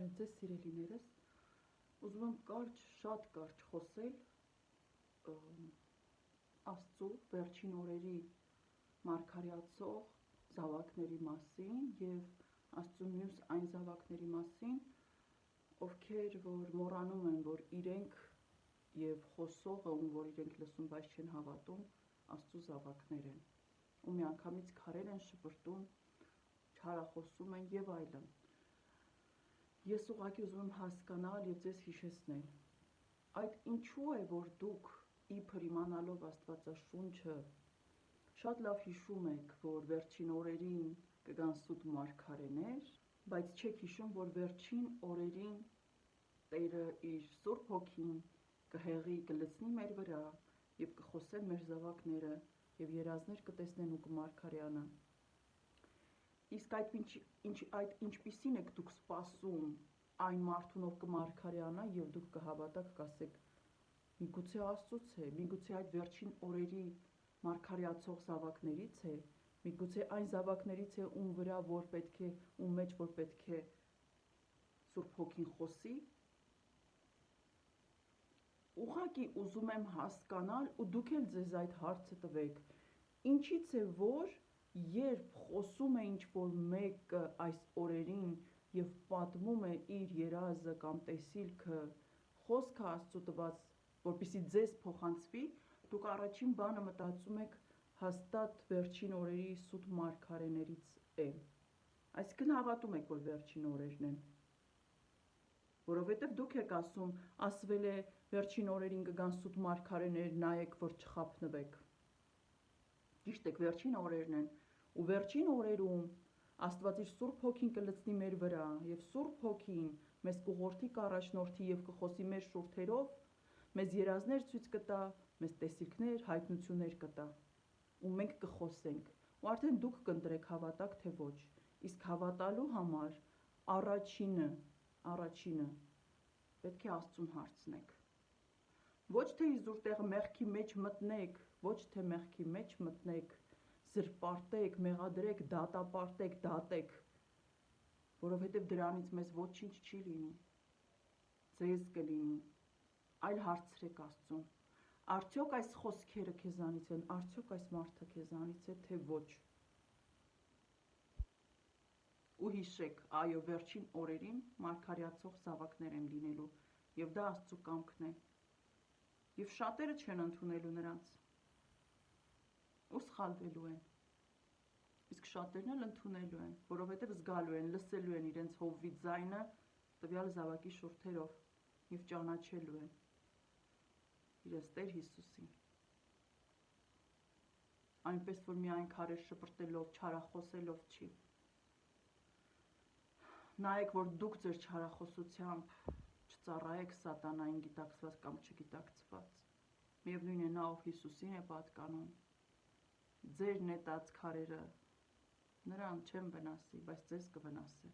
Բարև ձեզ սիրելիներս, ուզում եմ կարճ, շատ կարճ խոսել Աստծու վերջին օրերի մարգարեացող զավակների մասին և Աստծու մյուս այն զավակների մասին, ովքեր որ մոռանում են, որ իրենք և խոսողը, ում որ իրենք լսում, բայց չեն հավատում, Աստծու զավակներ են, ու միանգամից քարեր են շպրտում, չարախոսում են և այլն։ Ես ուղղակի ուզում եմ հասկանալ և ձեզ հիշեցնել, այդ ինչու է, որ դուք իբր իմանալով Աստվածաշունչը շատ լավ հիշում եք, որ վերջին օրերին կգան սուտ մարգարեներ, բայց չեք հիշում, որ վերջին օրերին Տերը իր Սուրբ Հոգին կհեղի, կլցնի մեր վրա և կխոսեն մեր զավակները և երազներ կտեսնեն ու կմարգարեանան։ Իսկ այդ ինչպիսին եք դուք սպասում այն մարդուն, ով կմարգարեանա և դուք կհավատաք, կասեք միգուցե Աստծուց է, միգուցե այդ վերջին օրերի մարգարեացող զավակներից է, միգուցե այն զավակներից է, ում վրա որ պետք է, ում մեջ որ պետք է Սուրբ Հոգին խոսի։ Ուղղակի ուզում եմ հասկանալ ու դուք էլ ձեզ այդ հարցը տվեք, ինչից է որ երբ խոսում է ինչ-որ մեկը այս օրերին և պատմում է իր երազը կամ տեսիլքը, խոսքը Աստծու տված, որպեսզի ձեզ փոխանցվի, դուք առաջին բանը մտածում եք հաստատ վերջին օրերի սուտ մարգարեներից է, այսինքն հավատում եք, որ վերջին օրերն են, որովհետև դուք եք ասում, ասվել է վերջին օրերին կգան սուտ մարգարեներ, նայեք, որ չխաբնվեք։ Ճիշտ եք, վերջին օրերն են, ու վերջին օրերում Աստված իր Սուրբ Հոգին կլցնի մեր վրա, և Սուրբ Հոգին մեզ կուղղորդի, կառաջնորդի և կխոսի մեր շուրթերով, մեզ երազներ ցույց կտա, մեզ տեսիլքներ, հայտնություններ կտա, ու մենք կխոսենք, ու արդեն դուք կընտրեք հավատաք, թե ոչ, իսկ հավատալու համար առաջինը պետք է Աստծուն հարցնեք։ Ոչ թե իզուր տեղը մեղքի մեջ մտնեք, ոչ թե մեղքի մեջ մտնեք, զրպարտեք, մեղադրեք, դատապարտեք, դատեք, որովհետև դրանից մեզ ոչինչ չի լինի, ձեզ կլինի, այլ հարցրեք Աստծուն, արդյոք այս խոսքերը քեզանից են, արդյոք այս մարդը քեզանից է, թե ոչ։ Ու հիշեք, այո, վերջին օրերին մարգարեացող զավակներ են լինելու, և դա Աստծու կամքն է, և շատերը չեն ընդունելու նրանց, ու սխալվելու են, իսկ շատերն էլ ընդունելու են, որովհետև զգալու են, լսելու են իրենց հովվի ձայնը տվյալ զավակի շուրթերով և ճանաչելու են իրենց Տեր Հիսուսին, այնպես որ միայն քարեր շպրտելով, չարախոսելով չի։ Նայեք, որ դուք ձեր չարախոսությամբ չծառայեք սատանային գիտակցված կամ չգիտակցված, միևնույն է նա, ով Հիսուսին է պատկանում, ձեր նետած քարերը նրան չեն վնասի, բայց ձեզ կվնասի։